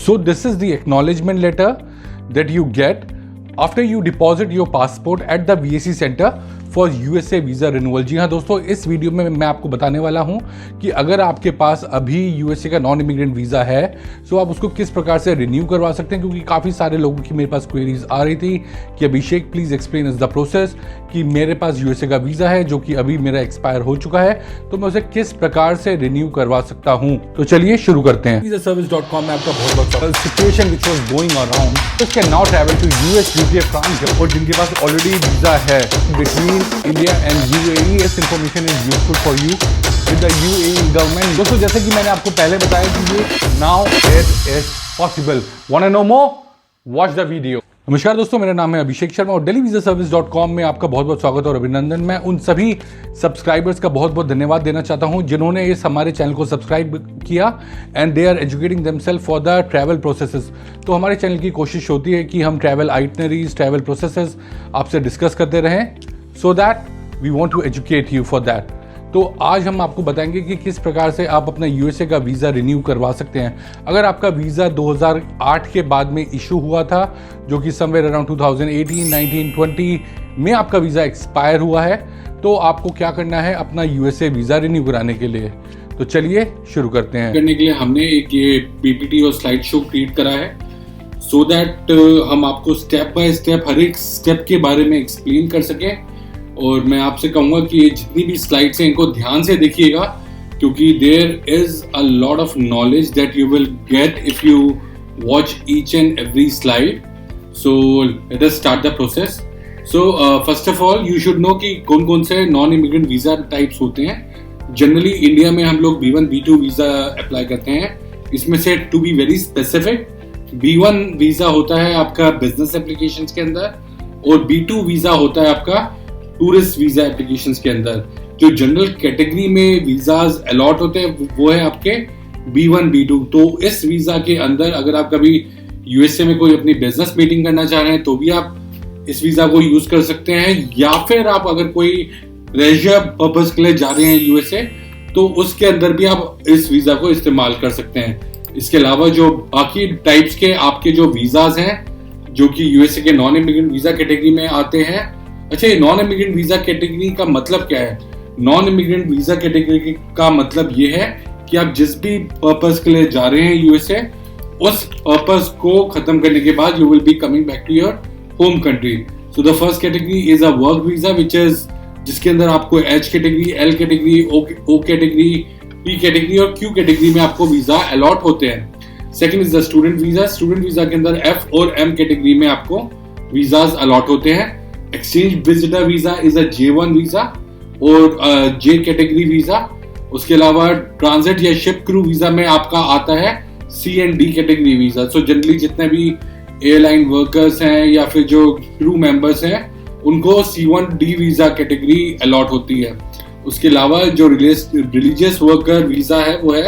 So this is the acknowledgement letter that you get after you deposit your passport at the VAC Center for USA visa renewal. जी हाँ दोस्तों, इस video में मैं आपको बताने वाला हूँ कि अगर आपके पास अभी USA का नॉन इमिग्रेंट वीज़ा है तो आप उसको किस प्रकार से रिन्यू करवा सकते हैं, क्योंकि काफ़ी सारे लोगों की मेरे पास क्वेरीज आ रही थी कि Abhishek please explain is the process, कि मेरे पास USA का वीज़ा है जो कि अभी मेरा एक्सपायर हो चुका है, तो मैं उसे किस प्रकार से रिन्यू करवा सकता हूँ। तो चलिए शुरू करते हैं। VisaService.com में आपका बहुत बहुत situation which was going around can now travel to US, UK, France, और जिनके पास ऑलरेडी वीज़ा है between India and UAE, this information is useful for you with the UAE government। दोस्तों, जैसे कि मैंने आपको पहले बताया कि ये now it is possible। Want to know more? Watch the video। नमस्कार दोस्तों, मेरा नाम है अभिषेक शर्मा और DailyVisaService.com में आपका बहुत बहुत स्वागत और अभिनंदन। मैं उन सभी सब्सक्राइबर्स का बहुत बहुत धन्यवाद देना चाहता हूं जिन्होंने इस हमारे चैनल को सब्सक्राइब किया and they are educating themselves for the travel processes. तो हमारे चैनल की कोशिश होती है कि हम ट्रैवल आइटनरीज, ट्रैवल प्रोसेसेस आपसे डिस्कस करते रहें, so that we want to educate you for that। तो आज हम आपको बताएंगे कि किस प्रकार से आप अपना USA का वीज़ा रिन्यू करवा सकते हैं। अगर आपका वीज़ा 2008 के बाद में इशू हुआ था, जो कि समवेयर अराउंड 2018, 19, 20 में आपका वीज़ा एक्सपायर हुआ है, तो आपको क्या करना है अपना USA वीज़ा रिन्यू कराने के लिए। तो चलिए शुरू करते हैं। करने के लिए हमने एक ये PPT और स्लाइड शो क्रिएट करा है सो दैट हम आपको स्टेप बाय स्टेप हर एक स्टेप के बारे में एक्सप्लेन कर सकें। और मैं आपसे कहूँगा कि ये जितनी भी स्लाइड्स हैं इनको ध्यान से देखिएगा, क्योंकि there is a lot of knowledge that you will get if you watch each and every slide. So let us start the process. So first of all you should know कि कौन कौन से नॉन इमिग्रेंट वीज़ा टाइप्स होते हैं। Generally India में हम लोग B1 B2 visa apply करते हैं। इसमें से to be very specific, B1 visa होता है आपका बिजनेस एप्लीकेशंस के अंदर, और B2 वीज़ा होता है आपका टूरिस्ट वीजा एप्लीकेशंस के अंदर। जो जनरल कैटेगरी में वीजाज अलॉट होते हैं वो है आपके B1 B2। तो इस वीजा के अंदर अगर आप कभी USA में कोई अपनी बिजनेस मीटिंग करना चाह रहे हैं तो भी आप इस वीजा को यूज कर सकते हैं, या फिर आप अगर कोई लेजर पर्पस के लिए जा रहे हैं USA तो उसके अंदर भी आप इस वीजा को इस्तेमाल कर सकते हैं। इसके अलावा जो बाकी टाइप्स के आपके जो वीजाज हैं जो कि USA के नॉन इमिग्रेंट वीजा कैटेगरी में आते हैं। अच्छा, ये नॉन इमिग्रेंट वीजा कैटेगरी का मतलब क्या है? नॉन इमिग्रेंट वीजा कैटेगरी का मतलब ये है कि आप जिस भी पर्पस के लिए जा रहे हैं USA, उस पर्पस को खत्म करने के बाद you will be coming back to your home country. So the first category is a work visa which is जिसके अंदर आपको H category, L category, O category, P category और Q कैटेगरी में आपको वीजा अलॉट होते हैं। Second is the student visa. Student visa के अंदर F और M कैटेगरी में आपको वीजाज अलॉट होते हैं। Exchange visitor visa is a J1 visa और J कैटेगरी वीजा। उसके अलावा ट्रांजिट या शिप क्रू वीजा में आपका आता है C and D category visa. So generally जितने भी एयरलाइन वर्कर्स हैं या फिर जो क्रू मेंबर्स हैं उनको C1D वीजा कैटेगरी अलॉट होती है। उसके अलावा जो रिलीजियस वर्कर वीजा है वो है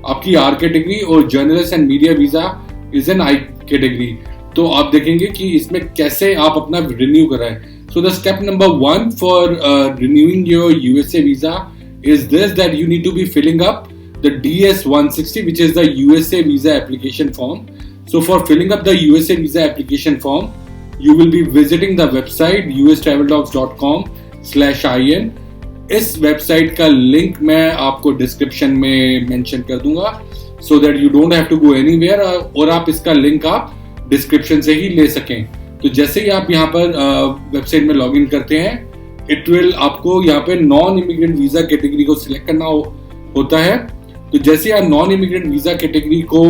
आपकी R कैटेगरी, और journalist and media visa is an I category. तो आप देखेंगे कि इसमें कैसे आप अपना रिन्यू कराएं। So the step number 1 for renewing your USA visa is this, that you need to be filling up the DS-160 which is the USA visa application form. So for filling up the USA visa application form, you will be visiting the website ustraveldocs.com/in। इस website का link मैं आपको description में mention कर दूंगा so that you don't have to go anywhere, और आप इसका लिंक आप डिस्क्रिप्शन से ही ले सकें। तो जैसे ही आप यहाँ पर वेबसाइट में लॉगिन करते हैं, इट विल आपको यहाँ पे नॉन इमिग्रेंट वीजा कैटेगरी को सिलेक्ट करना होता है। तो जैसे ही आप नॉन इमिग्रेंट वीजा कैटेगरी को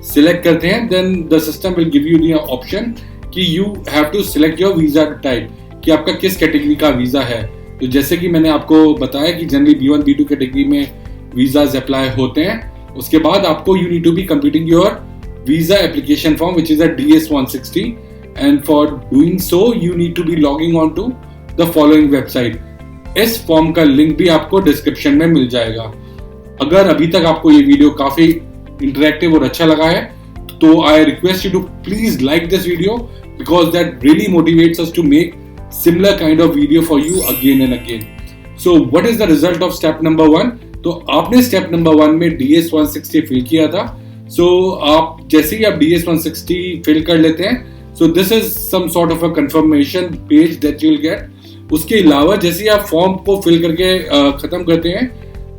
सिलेक्ट करते हैं, then the system will give you the option कि you have to select your visa type, कि आपका किस कैटेगरी का वीजा है। तो जैसे कि मैंने आपको बताया कि जनरली B1 B2 कैटेगरी में वीजाज अप्लाई होते हैं। उसके बाद आपको you need to be completing your visa application form which is a DS-160, and for doing so you need to be logging on to the following website। इस form का link भी आपको description में मिल जाएगा। अगर अभी तक आपको ये वीडियो काफी इंटरेक्टिव और अच्छा लगा है तो I request you to please like this video, because that really motivates us to make similar kind of video for you again and again. So what is the result of step number 1? तो आपने step number 1 में DS-160 fill किया था, सो आप जैसे ही आप DS-160 fill कर लेते हैं, so this is some sort of a confirmation page that you will get. उसके अलावा जैसे ही आप फॉर्म को फिल करके खत्म करते हैं,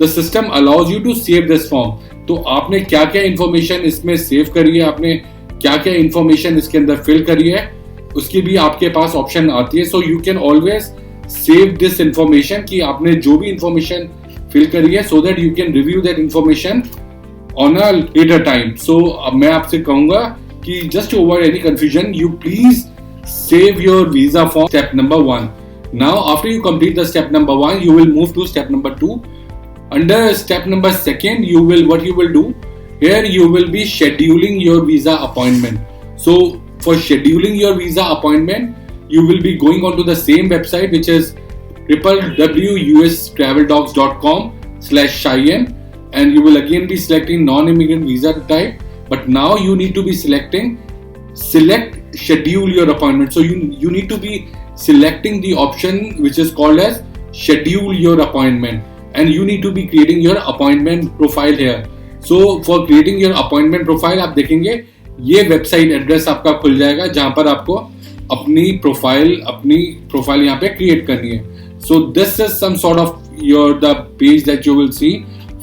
the system allows you to save this form. तो आपने क्या क्या इन्फॉर्मेशन इसमें सेव करी है, आपने क्या क्या इन्फॉर्मेशन इसके अंदर फिल करी है, उसकी भी आपके पास ऑप्शन आती है। So you can always save this information कि आपने जो भी इंफॉर्मेशन फिल करी है, so that you can review that information on a later time. सो अब मैं आपसे कहूंगा कि just to avoid any confusion, you please save your visa form, step number 1. Now after you complete the step number 1, you will move to step number 2. Under step number 2, what you will do here, you will be scheduling your visa appointment. So for scheduling your visa appointment, you will be going onto the same website, which is www.ustraveldocs.com/in, and you will again be selecting non-immigrant visa type, but now you need to be select schedule your appointment. So you need to be selecting the option which is called as schedule your appointment, and you need to be creating your appointment profile here. So for creating your appointment profile, आप देखेंगे ये website address आपका खुल जाएगा जहां पर आपको अपनी प्रोफाइल यहाँ पे क्रिएट करनी है. So this is some sort of the page that you will see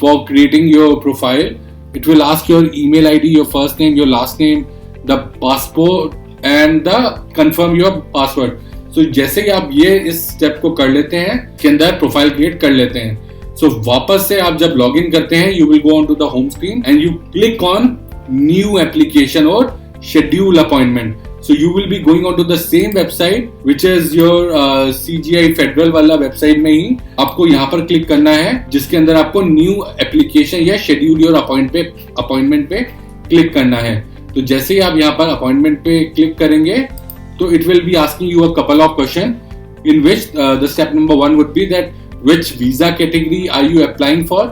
for creating your profile. It will ask your email ID, your first name, your last name, the passport and the confirm your password. So जैसे ही आप ये इस step को कर लेते हैं, के अंदर प्रोफाइल क्रिएट कर लेते हैं. So वापस से आप जब लॉग इन करते हैं, you will go on to the home screen and you click on new application or schedule appointment. So you will be going on to the same website which is your CGI Federal वाला website में ही आपको यहाँ पर click करना है, जिसके अंदर आपको न्यू एप्लीकेशन या शेड्यूल योर अपॉइंटमेंट पे क्लिक करना है. तो जैसे ही आप यहाँ पर अपॉइंटमेंट पे क्लिक करेंगे, तो it will be asking you a couple of question in which the step number 1 would be that which visa category are you applying for?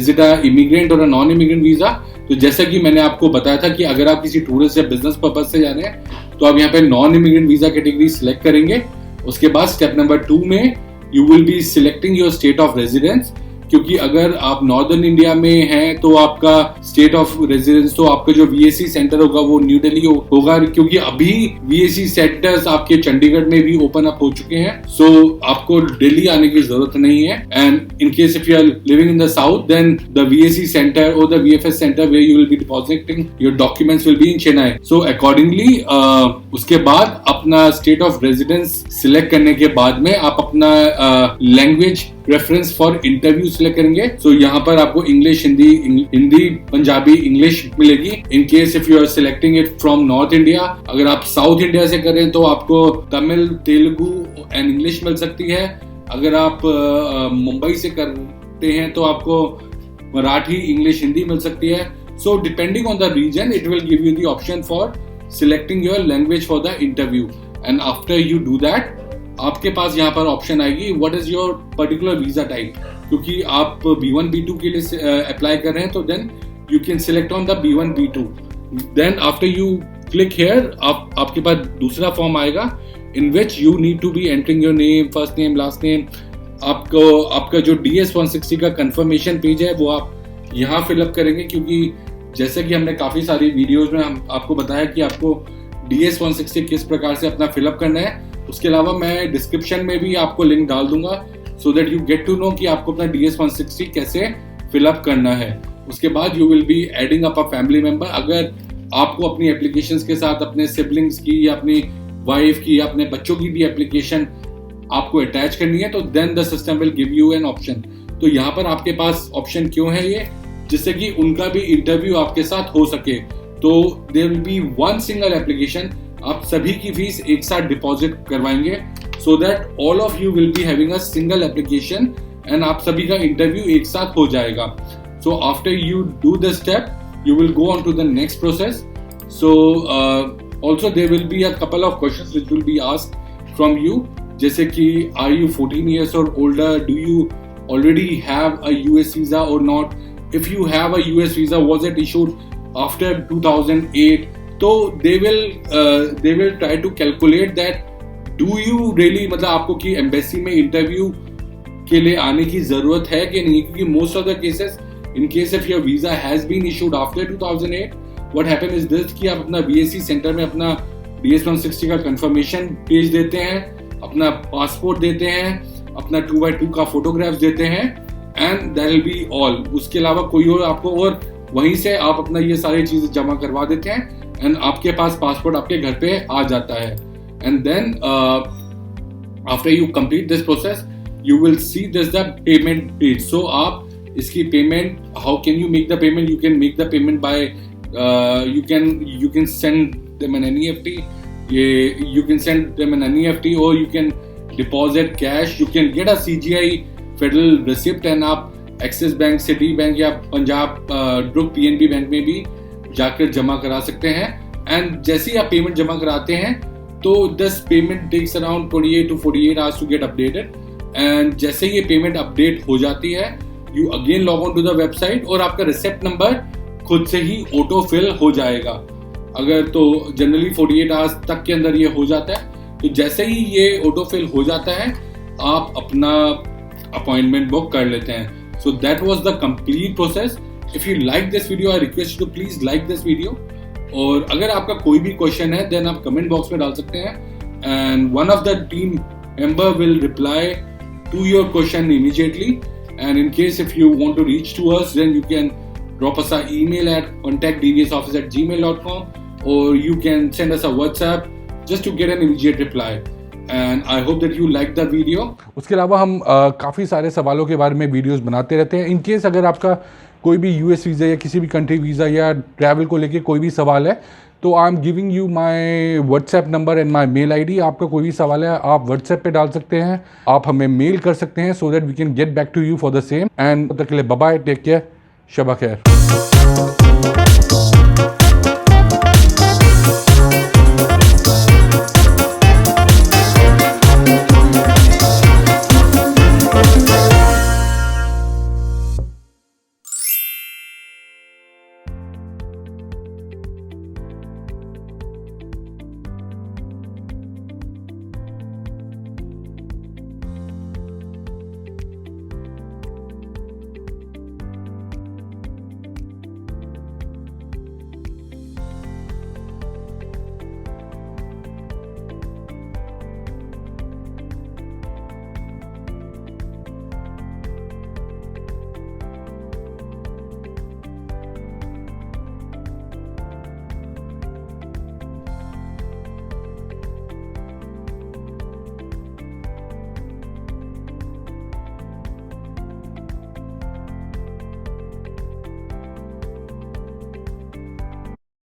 Is it a immigrant or a non-immigrant visa? तो जैसा कि मैंने आपको बताया था कि अगर आप किसी टूरिस्ट या बिजनेस पर्पज से जा रहे हैं, तो आप यहाँ पे non immigrant visa category select करेंगे. उसके बाद स्टेप नंबर 2 में you will be selecting your state of residence, क्योंकि अगर आप नॉर्दर्न इंडिया में हैं तो आपका स्टेट ऑफ रेजिडेंस, तो आपका जो VAC सेंटर होगा वो न्यू दिल्ली होगा, क्योंकि अभी VAC सेंटर्स आपके चंडीगढ़ में भी ओपन अप हो चुके हैं. सो आपको दिल्ली आने की जरूरत नहीं है. And in case if you are living in the south, then the VAC center और the VFS center where you will be depositing your documents will be in Chennai. So accordingly उसके बाद अपना स्टेट ऑफ रेजिडेंस सिलेक्ट करने के बाद में आप अपना language reference for interview select करेंगे. सो यहाँ पर आपको इंग्लिश, हिंदी, पंजाबी, इंग्लिश मिलेगी. In case if you are selecting it from north India, अगर आप साउथ इंडिया से करें तो आपको तमिल, तेलुगु एंड इंग्लिश मिल सकती है. अगर आप मुंबई से करते हैं तो आपको मराठी, इंग्लिश, हिंदी मिल सकती है. So depending on the region it will give you the option for selecting your language for the interview. And after you do that, आपके पास यहाँ पर ऑप्शन आएगी what is your particular visa type. क्योंकि आप B1 B2 के लिए apply कर रहे हैं, तो then you can select on the B1 B2. Then after you click here, आपके पास दूसरा फॉर्म आएगा in which you need to be entering your name, first name, last name. आपका जो DS-160 का कंफर्मेशन पेज है वो आप यहाँ फिलअप करेंगे, क्योंकि जैसे कि हमने काफी सारी वीडियोज में आपको बताया कि आपको DS-160 किस प्रकार से अपना फिलअप करना है. उसके अलावा मैं डिस्क्रिप्शन में भी आपको लिंक डाल दूंगा, so that you get to know कि आपको अपना DS-160 कैसे फिलअप करना है. उसके बाद you will be adding up a family member. अगर आपको अपनी एप्लीकेशंस के साथ अपने सिबलिंग्स की या अपनी वाइफ की या अपने बच्चों की भी एप्लीकेशन आपको अटैच करनी है, तो then the system will give you an option. तो यहाँ पर आपके पास ऑप्शन क्यों है ये, जिससे कि उनका भी इंटरव्यू आपके साथ हो सके. तो there will be one single application, आप सभी की फीस एक साथ डिपॉजिट करवाएंगे, so that all of you will be having a single application and आप सभी का इंटरव्यू एक साथ हो जाएगा. So after you do this step, you will go on to the next process. So also there will be a couple of questions which will be asked from you, जैसे कि are you 14 years or older, do you already have a US visa or not, if you have a US visa was it issued after 2008. तो they will try to calculate that do you really, मतलब आपको कि embassy में interview के लिए आने की जरूरत है कि नहीं, क्योंकि most of the cases in case if your visa has been issued after 2008, what happen is this कि आप अपना VAC सेंटर में अपना DS-160 का कंफर्मेशन पेज देते हैं, अपना पासपोर्ट देते हैं, अपना 2x2 का फोटोग्राफ्स देते हैं, and that will be all. उसके अलावा कोई और आपको, और वहीं से आप अपना ये सारी चीजें जमा करवा देते हैं एंड आपके पास पासपोर्ट आपके घर पे आ जाता है। And then after you complete this process you will see this the payment page. So आप इसकी payment, how can you make the payment? You can make the payment by you can send them an NEFT, you can send them an NEFT, or you can deposit cash, you can get a CGI Federal receipt and आप axis bank, city bank या Punjab drupe PNB bank में भी जाकर जमा करा सकते हैं। And जैसे ही आप पेमेंट जमा कराते हैं तो this payment takes around 28 to 48 hours to get updated। And जैसे ये पेमेंट अपडेट हो जाती है you again log on to the website और आपका रिसिप्ट नंबर खुद से ही ऑटो फिल हो जाएगा। अगर तो जनरली 48 आवर्स तक के अंदर ये हो जाता है। तो जैसे ही ये ऑटो फिल हो जाता है आप अपना अपॉइंटमेंट बुक कर लेते हैं। So that was the complete process. If you like this video I request you to please like this video, और अगर आपका कोई भी क्वेश्चन है देन आप कमेंट बॉक्स में डाल सकते हैं and one of the team member will reply to your question immediately. And in case if you want to reach to us then you can drop us an email at contactdvsoffice@gmail.com, or you can send us a WhatsApp just to get an immediate reply. And I hope that you like the video. उसके अलावा हम काफ़ी सारे सवालों के बारे में videos बनाते रहते हैं। इन केस अगर आपका कोई भी US वीज़ा या किसी भी कंट्री वीज़ा या ट्रैवल को लेके कोई भी सवाल है तो I am giving you my WhatsApp number and my mail ID। आपका कोई भी सवाल है आप व्हाट्सएप पे डाल सकते हैं, आप हमें मेल कर सकते हैं, so that we can get back to you for the same. And तब तक के लिए बाय बाय, टेक केयर, शबा खैर।